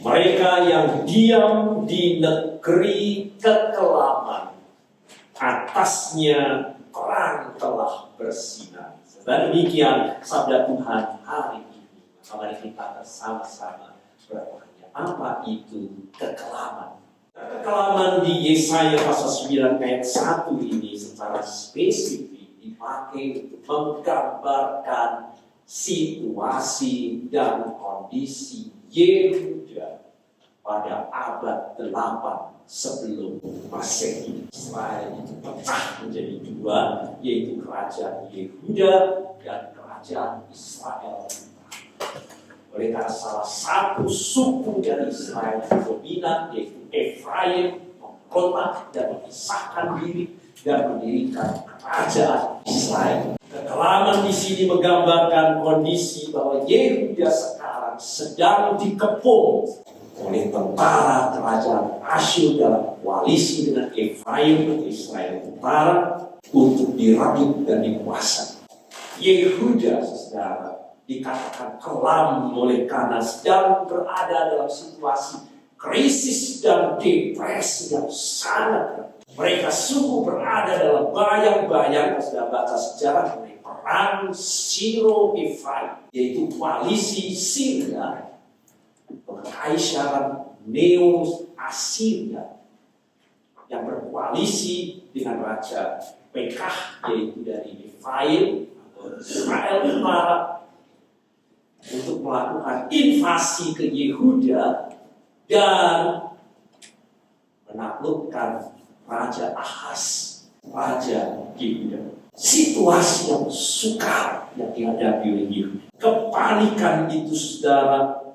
Mereka yang diam di negeri kekelaman, atasnya terang telah bersinar. Dan demikian sabda Tuhan hari ini. Mari kita bersama-sama bertanya, apa itu kekelaman? Kekelaman di Yesaya pasal 9 ayat 1 ini secara spesifik dipakai untuk menggambarkan situasi dan kondisi Yehuda pada abad 8 sebelum Masehi. Israel itu pecah menjadi dua, yaitu kerajaan Yehuda dan kerajaan Israel. Oleh karena salah satu suku dari Israel yang dominan, yaitu Efraim, memberontak dan memisahkan diri dan mendirikan kerajaan Israel. Kekelaman di sini menggambarkan kondisi bahwa Yehuda sekarang sedang dikepung oleh tentara kerajaan Asyur dalam koalisi dengan Efraim dan Israel Utara untuk direbut dan dikuasai. Yehuda, saudara, dikatakan kelam oleh karena sedang berada dalam situasi krisis dan depresi yang sangat berat. Mereka sungguh berada dalam bayang-bayang, sudah baca sejarah mengenai perang Syro-Efraim, yaitu koalisi Syria, Kekaisaran Neo-Asiria yang berkoalisi dengan Raja Pekah, yaitu dari Efraim atau Israel Utara, untuk melakukan invasi ke Yehuda dan menaklukkan Raja Ahaz, Raja Yehuda. Situasi yang sukar yang dihadapi oleh Yehuda. Kepanikan itu, saudara,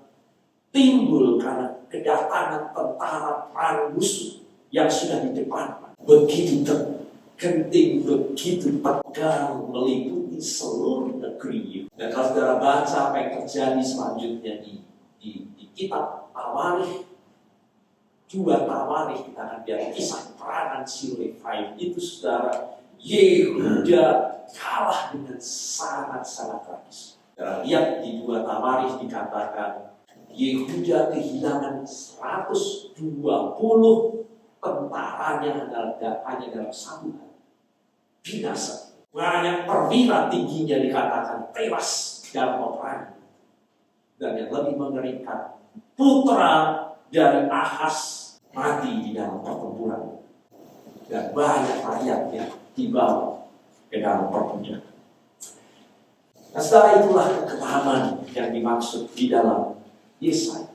timbul karena kedatangan tentara perang musuh yang sudah di depan. Begitu tergenting, begitu tegang meliputi seluruh negeri. Dan kalau saudara baca apa yang terjadi selanjutnya di kitab Tawarikh, 2 Tawarikh, kita akan lihat kisah perangan Syro-Efraim itu, saudara, Yehuda kalah dengan sangat-sangat tragis. Saudara lihat di 2 Tawarikh dikatakan Yehuda kehilangan 120 tentaranya hanya dalam 1 hari. Binasa. Banyak perwira tingginya dikatakan tewas dalam peperangan. Dan yang lebih mengerikan, putra dari Ahaz mati di dalam pertempuran. Dan banyak rakyat yang dibawa ke dalam perbudakan. Nah, setelah itulah kekelaman yang dimaksud di dalam Yesaya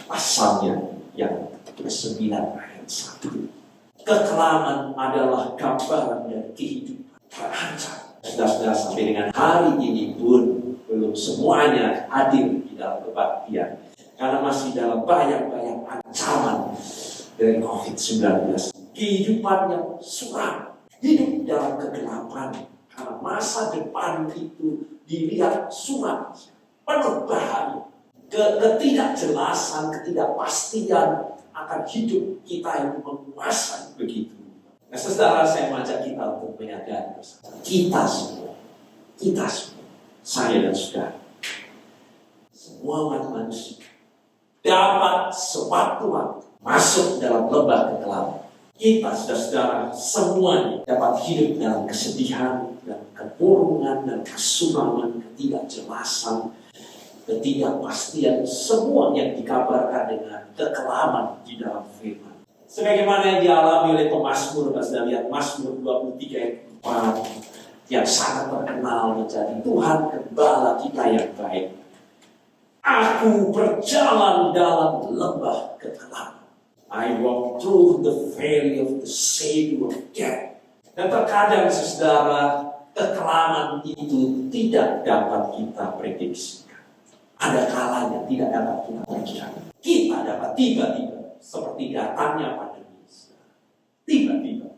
pasalnya yang ke-9 ayat 1. Kekelaman adalah gambaran dari kehidupan terancam. Saudara-saudara, sampai dengan hari ini pun belum semuanya hadir di dalam kebaktian, karena masih dalam bayang-bayang ancaman dari COVID-19. Kehidupan yang suram, hidup dalam kegelapan, karena masa depan itu dilihat suram, penuh bahaya. Ketidakjelasan, ketidakpastian akan hidup kita yang menguasai begitu. Nah, saudara, saya mengajak kita untuk menyadari kita semua, saya dan saudara, semua umat manusia dapat sewaktu-waktu masuk dalam lembah kekelaman. Kita, saudara-saudara, semuanya dapat hidup dalam kesedihan, dan kemurungan, dan kesuraman, ketidakjelasan, ketidakpastian, semua yang dikabarkan dengan kekelaman di dalam firman. Sebagaimana yang dialami oleh pemazmur, sudah lihat Mazmur 23 ayat 4 yang sangat terkenal menjadi Tuhan Gembala kita yang baik. Aku berjalan dalam lembah kekelaman. I walk through the valley of the shadow of death. Dan terkadang, saudara, kekelaman itu tidak dapat kita prediksi. Ada kalanya tidak dapat kita perkirakan. Kita dapat tiba-tiba, seperti datangnya pandemi, tiba-tiba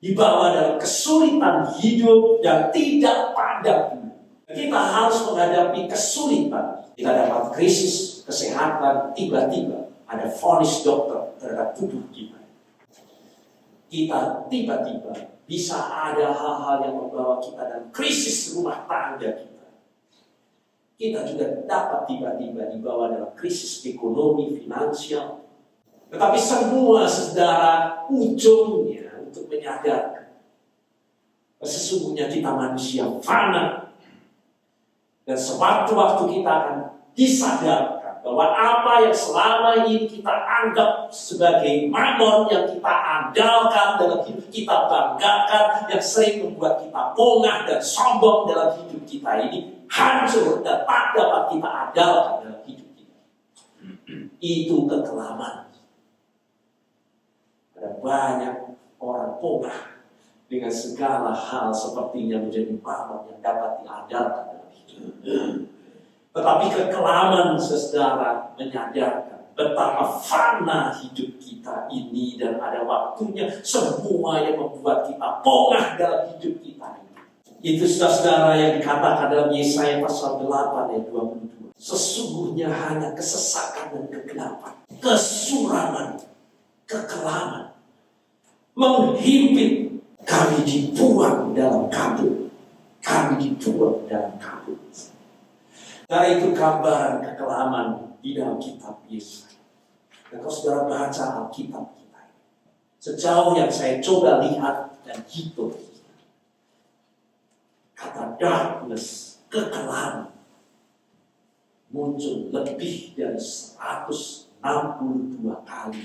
dibawa dalam kesulitan hidup yang tidak padam. Kita harus menghadapi kesulitan. Kita dapat krisis kesehatan, tiba-tiba ada vonis dokter terhadap tubuh kita. Kita tiba-tiba bisa ada hal-hal yang membawa kita dalam krisis rumah tangga kita. Kita juga dapat tiba-tiba dibawa dalam krisis ekonomi, finansial. Tetapi semua saudara ujungnya untuk menyadarkan sesungguhnya kita manusia fana. Dan sewaktu-waktu kita akan disadarkan bahwa apa yang selama ini kita anggap sebagai mamon, yang kita andalkan dalam hidup kita, banggakan, yang sering membuat kita pongah dan sombong dalam hidup kita ini, hancur dan tak dapat kita andalkan dalam hidup kita. Itu kekelaman. Ada banyak orang pongah dengan segala hal sepertinya menjadi mamon yang dapat diandalkan dalam hidup. Tetapi kekelaman saudara menyadarkan betapa fana hidup kita ini, dan ada waktunya semua yang membuat kita pongah dalam hidup kita ini. Itu saudara yang dikatakan dalam Yesaya pasal 8 ayat 22. Sesungguhnya hanya kesesakan dan kegelapan, kesuraman, kekelaman menghimpit, kami dibuang dalam kabut. Kami dibuang dalam kabut. Karena itu gambaran kekelaman di dalam kitab Yesaya. Dan kalau saudara baca Alkitab kita, sejauh yang saya coba lihat dan hitung, kata darkness, kekelaman, muncul lebih dari 162 kali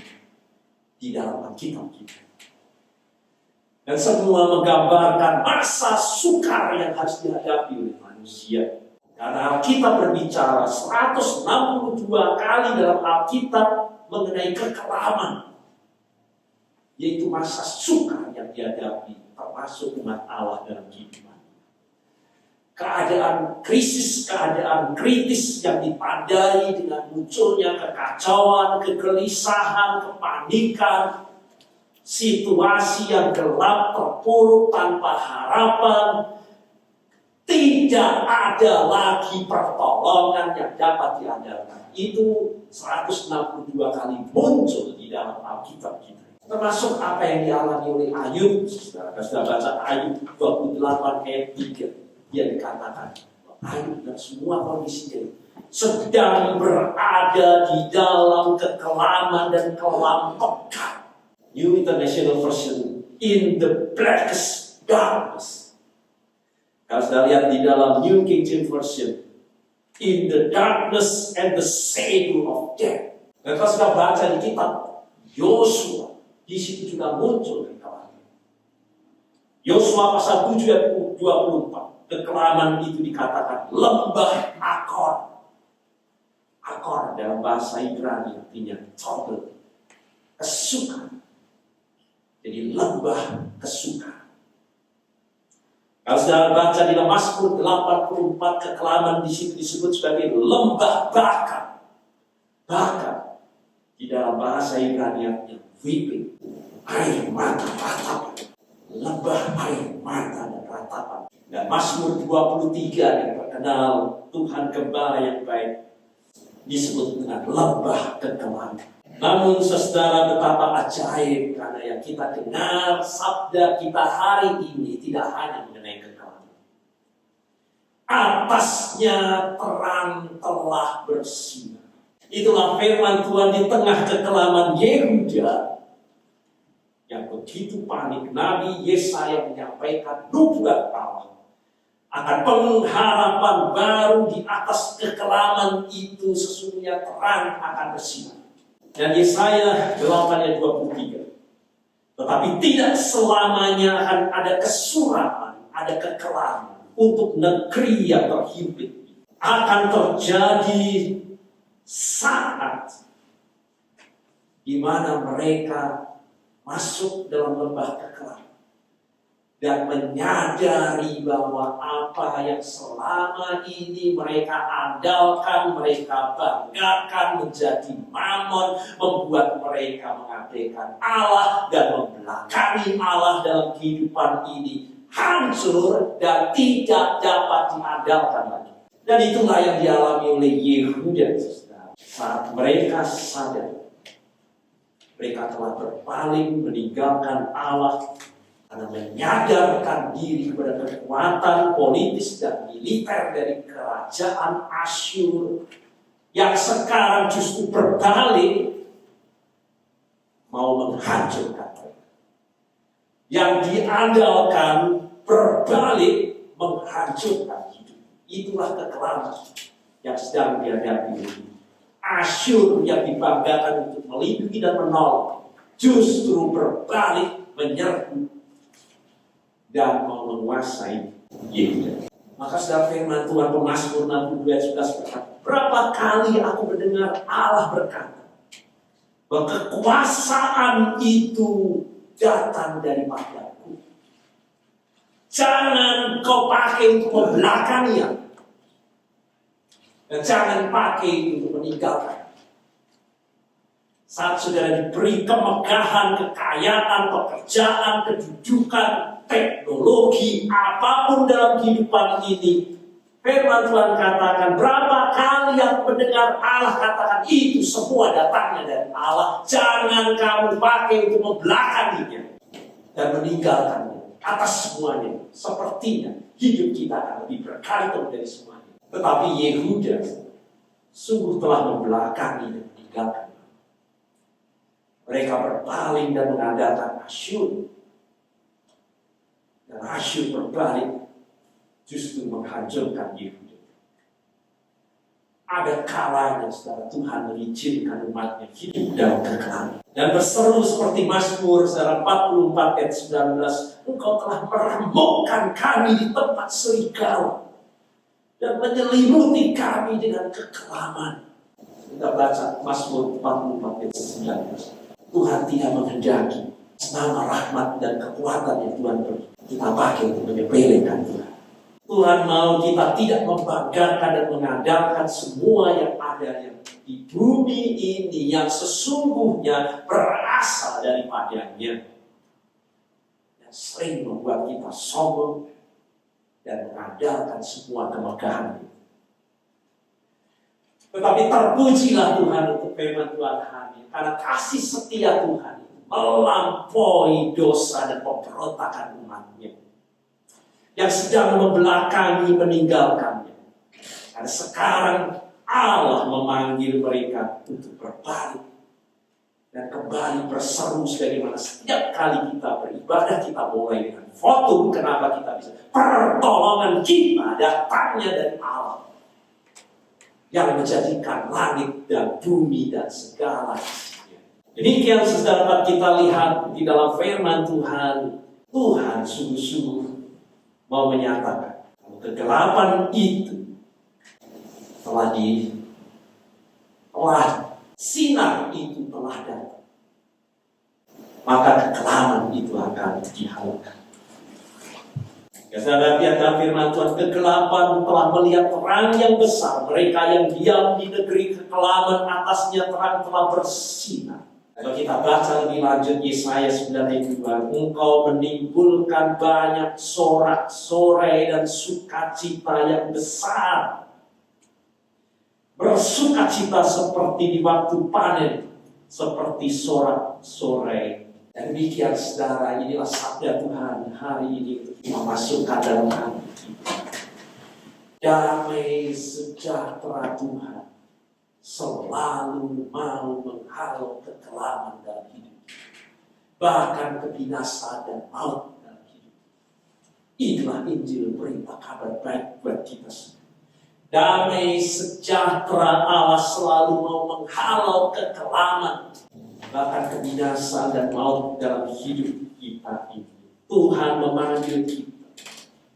di dalam Alkitab kita. Dan semua menggambarkan masa sukar yang harus dihadapi oleh manusia. Karena Alkitab berbicara 162 kali dalam Alkitab mengenai kekelaman, yaitu masa sukar yang dihadapi termasuk umat Allah dalam kehidupan. Keadaan krisis, keadaan kritis yang ditandai dengan munculnya kekacauan, kegelisahan, kepanikan, situasi yang gelap, terpuruk, tanpa harapan. Tidak ada lagi pertolongan yang dapat diandalkan. Itu 162 kali muncul di dalam Alkitab kita. Termasuk apa yang dialami oleh Ayub. Saudara sudah baca Ayub 28 ayat 3. Dia dikatakan Ayub dan semua kondisinya sedang berada di dalam kekelaman dan kelampekan. New International Version, in the blackest darkness. Kalau sudah lihat di dalam New King James Version, in the darkness and the shadow of death. Dan kalau sudah baca di kitab Yosua, di situ juga muncul kekelaman. Yosua pasal 7 ayat 24, kekelaman itu dikatakan lembah Akor. Akor dalam bahasa Ibrani artinya trouble, kesukaan. Jadi lembah kesukaan. Kalau sudah baca di dalam Mazmur 84, kekelaman di situ disebut sebagai lembah bakar. Bakar di dalam bahasa Ibrani artinya weeping, air mata ratapan. Lembah air mata dan ratapan. Dan Mazmur 23 yang terkenal, Tuhan Gembala yang baik, disebut dengan lembah kekelaman. Namun saudara, betapa ajaib karena yang kita dengar sabda kita hari ini tidak hanya mengenai kekelaman. Atasnya terang telah bersinar. Itulah firman Tuhan di tengah kekelaman Yehuda yang begitu panik. Nabi Yesaya menyampaikan nubuat Allah akan pengharapan baru di atas kekelaman itu. Sesungguhnya terang akan bersinar. Dan Yesaya 8 ayat 23. Tetapi tidak selamanya akan ada kesuraman, ada kekelaman untuk negeri yang terhimpit. Akan terjadi saat di mana mereka masuk dalam lembah kekelaman dan menyadari bahwa apa yang selama ini mereka andalkan, mereka banggakan menjadi mamon, membuat mereka mengabaikan Allah dan membelakangi Allah dalam kehidupan ini, hancur dan tidak dapat diandalkan lagi. Dan itulah yang dialami oleh Yehuda saat mereka sadar mereka telah berpaling meninggalkan Allah. Karena menyadarkan diri kepada kekuatan politis dan militer dari kerajaan Asyur yang sekarang justru berbalik mau menghancurkan mereka. Yang diandalkan berbalik menghancurkan hidup. Itulah kekelaman yang sedang dihadapi ini. Asyur yang dibanggakan untuk melindungi dan menolong justru berbalik menyerbu dan mau menguasai Yehuda. Maka saudara, firman Tuhan Pemazmur 62 ayat 11 berkata, berapa kali aku mendengar Allah berkata bahwa kekuasaan itu datang daripadaku. Jangan kau pakai untuk membelakannya, dan jangan pakai untuk meninggalkan. Saat saudara diberi kemegahan, kekayaan, pekerjaan, kedudukan, teknologi, apapun dalam kehidupan ini, firman Tuhan katakan, berapa kali aku mendengar Allah katakan itu semua datangnya dari Allah. Jangan kamu pakai untuk membelakanginya dan meninggalkannya atas semuanya. Sepertinya hidup kita akan lebih berkali-kali dari semuanya. Tetapi Yehuda sungguh telah membelakangi dan meninggalkan. Mereka berpaling dan mengandalkan Asyur. Dan Asyur berbalik justru menghancurkan Yehuda. Ada kalanya saudara, Tuhan mengizinkan umatnya hidup dalam kekelaman. Dan berseru seperti Mazmur 44 ayat 19, Engkau telah meremukkan kami di tempat serigala dan menyelimuti kami dengan kekelaman. Kita baca Mazmur 44 ayat 19. Tuhan tidak menghendaki nama rahmat dan kekuatan yang Tuhan beri kita pakai untuk menyepelekan Tuhan. Tuhan mau kita tidak membanggakan dan mengandalkan semua yang ada yang di bumi ini yang sesungguhnya berasal daripadanya, yang sering membuat kita sombong dan mengandalkan semua kemegahan. Tetapi terpujilah Tuhan untuk firman Tuhan hari, karena kasih setia Tuhan melampaui dosa dan pemberontakan umatnya yang sedang membelakangi meninggalkannya. Karena sekarang Allah memanggil mereka untuk berbalik dan kembali berseru sebagaimana setiap kali kita beribadah kita mulai dengan foto. Kenapa kita bisa? Pertolongan kita datangnya dari Allah yang menjadikan langit dan bumi dan segala isinya. Demikian saudara dapat kita lihat di dalam firman Tuhan. Tuhan sungguh-sungguh mau menyatakan kegelapan itu telah sinar itu telah datang, maka kekelaman itu akan dihalaukan. Ya saudara, dalam firman Tuhan, kegelapan telah melihat terang yang besar. Mereka yang diam di negeri kekelaman, atasnya terang telah bersinar. Kalau kita baca lebih lanjut Yesaya 9:2, Engkau menimbulkan banyak sorak-sorai dan sukacita yang besar. Bersukacita seperti di waktu panen, seperti sorak-sorai. Dan demikian saudara, inilah sabda Tuhan hari ini untuk memasukkan dalam hati kita. Damai sejahtera Tuhan selalu mau menghalau kekelaman dalam hidup, bahkan kebinasaan dan maut dalam hidup. Inilah Injil, berita kabar baik buat kita semua. Damai sejahtera Allah selalu mau menghalau kekelaman, bahkan kebinasaan dan maut dalam hidup kita ini. Tuhan memanggil kita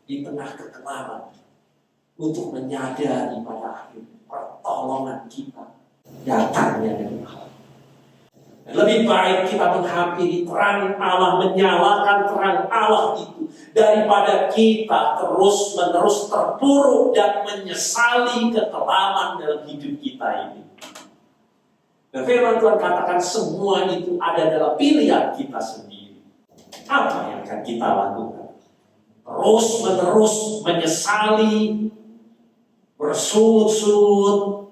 di tengah kekelaman untuk menyadari pada akhir pertolongan kita datangnya dari Allah. Lebih baik kita menghampiri terang Allah, menyalakan terang Allah itu, daripada kita terus-menerus terpuruk dan menyesali kekelaman dalam hidup kita ini. Dan firman Tuhan katakan semua itu ada dalam pilihan kita sendiri. Apa yang akan kita lakukan? Terus-menerus menyesali, bersungut-sungut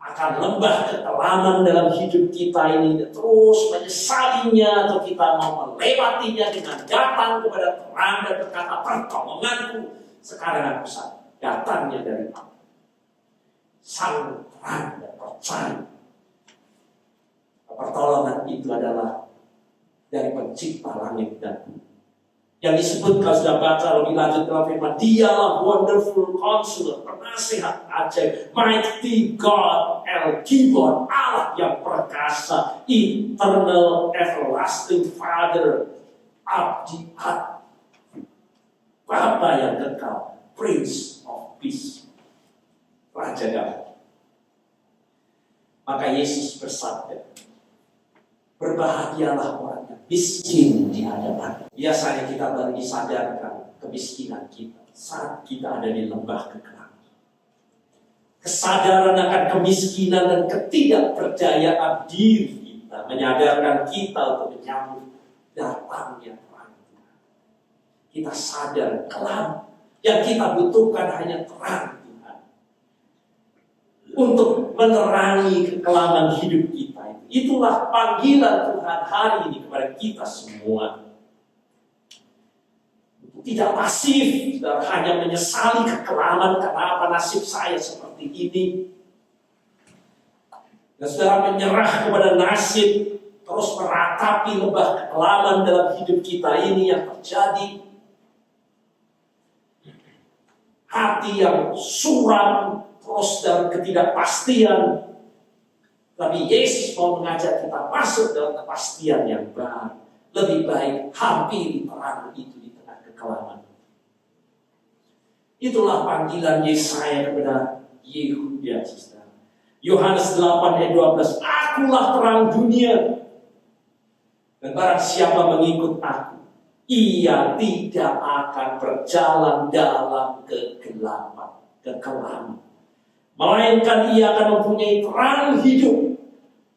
akan akan lembah kekelaman dalam hidup kita ini terus menyesalinya, atau kita mau melewatinya dengan datang kepada terang dan berkata, pertolonganku sekarang aku sadar datangnya dari Allah, sang terang, dan percaya pertolongan itu adalah dari pencipta langit dan bumi. Yang disebut, kalau sudah baca lebih lanjut dalam firman, Dialah Wonderful Counselor, penasihat ajaib, Mighty God, El Gibor, Allah yang perkasa, Eternal Everlasting Father, Abdi Ad, Bapa yang kekal, Prince of Peace, Raja Damai. Maka Yesus bersabda, berbahagialah orang yang miskin di hadapan. Biasanya kita baru disadarkan kemiskinan kita saat kita ada di lembah kekelaman. Kesadaran akan kemiskinan dan ketidakpercayaan diri kita menyadarkan kita untuk menyambut datangnya terang Tuhan. Kita sadar kelam yang kita butuhkan hanya terang Tuhan untuk menerangi kekelaman hidup kita. Itulah panggilan Tuhan hari ini kepada kita semua. Tidak pasif, dan hanya menyesali kekelaman, kenapa nasib saya seperti ini. Dan saudara menyerah kepada nasib, terus meratapi lembah kekelaman dalam hidup kita ini yang terjadi. Hati yang suram, terus dalam ketidakpastian. Tapi Yesus mau mengajak kita masuk dalam kepastian yang baru. Lebih baik hampiri terang itu di tengah kekelaman. Itulah panggilan Yesaya kepada Yehuda, saudara. Yohanes 8 ayat 12, Akulah terang dunia. Dan barang siapa mengikut aku, ia tidak akan berjalan dalam kekelaman. Melainkan ia akan mempunyai terang hidup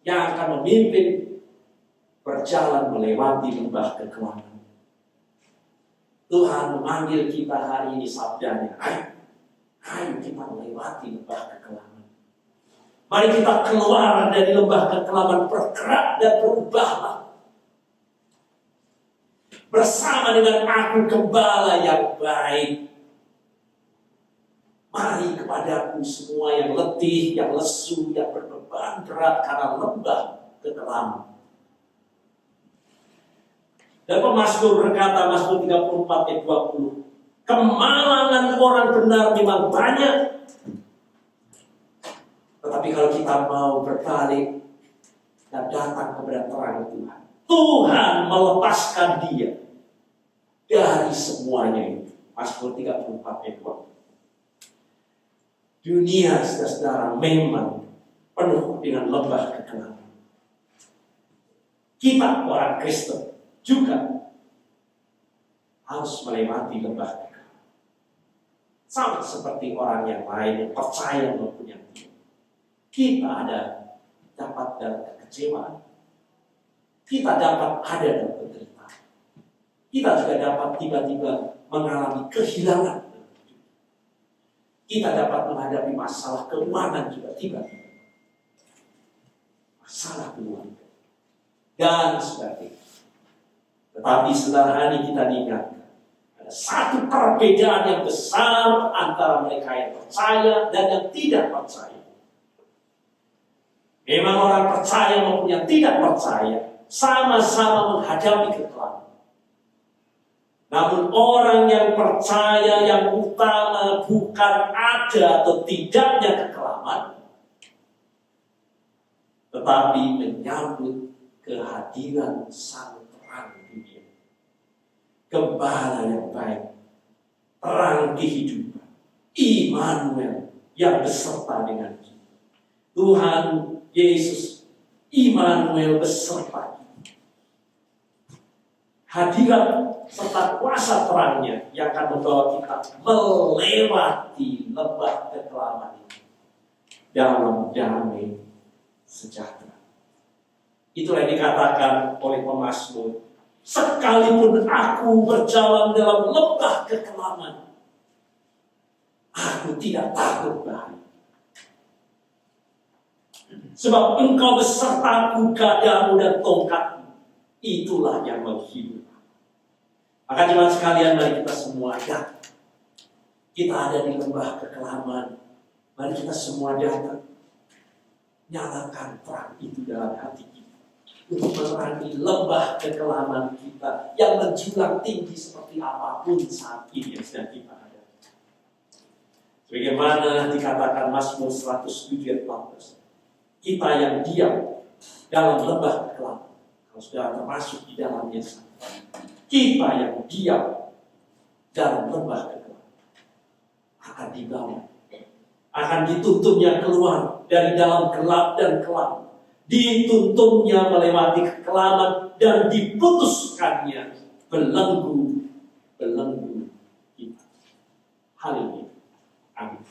yang akan memimpin berjalan melewati lembah kekelaman. Tuhan memanggil kita hari ini sabdanya, ayo kita melewati lembah kekelaman. Mari kita keluar dari lembah kekelaman, bergerak dan berubahlah. Bersama dengan aku gembala yang baik. Mari kepadaku semua yang letih, yang lesu, yang berbeban berat karena lembah kekelaman. Dan pemazmur berkata, Mazmur 34 ayat 20, kemalangan orang benar memang banyak. Tetapi kalau kita mau berbalik dan datang kepada terang Tuhan, Tuhan melepaskan dia dari semuanya itu. Mazmur 34 ayat 20. Dunia, saudara, memang penuh dengan lembah kekelaman. Kita orang Kristen juga harus melewati lembah kekelaman. Sama seperti orang yang lain yang percaya maupun yang tidak. Kita dapat dalam kekecewaan. Kita dapat ada dalam penderitaan. Kita juga dapat tiba-tiba mengalami kehilangan. Kita dapat menghadapi masalah keuangan juga tiba-tiba. Masalah keluarga. Dan sebagainya. Tetapi saudara ini kita diingatkan. Ada satu perbedaan yang besar antara mereka yang percaya dan yang tidak percaya. Memang orang percaya maupun yang tidak percaya sama-sama menghadapi kekelaman. Namun orang yang percaya yang utama bukan ada atau tidaknya kekelaman, tetapi menyambut kehadiran sang terang dunia. Gembala yang baik, terang kehidupan, Immanuel yang beserta dengan kita. Tuhan Yesus, Immanuel beserta kita. Hadirat serta kuasa terangnya yang akan membawa kita melewati lembah kekelaman ini dalam damai sejahtera. Itulah yang dikatakan oleh pemazmur, sekalipun aku berjalan dalam lembah kekelaman, aku tidak takut bahaya. Sebab engkau besertaku, gadamu dan tongkatmu, itulah yang menghibur. Maka jemaat sekalian, mari kita semua datang. Kita ada di lembah kekelaman. Mari kita semua datang. Nyalakan terang itu dalam hati kita. Untuk menerangi lembah kekelaman kita yang menjulang tinggi seperti apapun saat ini yang sedang kita hadapi. Sebagaimana dikatakan Mazmur 107 ayat 14. Kita yang diam dalam lembah kekelaman. Kalau sudah termasuk di dalamnya sana. Kita yang diam dalam lembah kekelaman akan dibawa, akan dituntunnya keluar dari dalam gelap dan kelam, dituntunnya melewati kekelaman dan diputuskannya belenggu kita. Haleluya. Amin.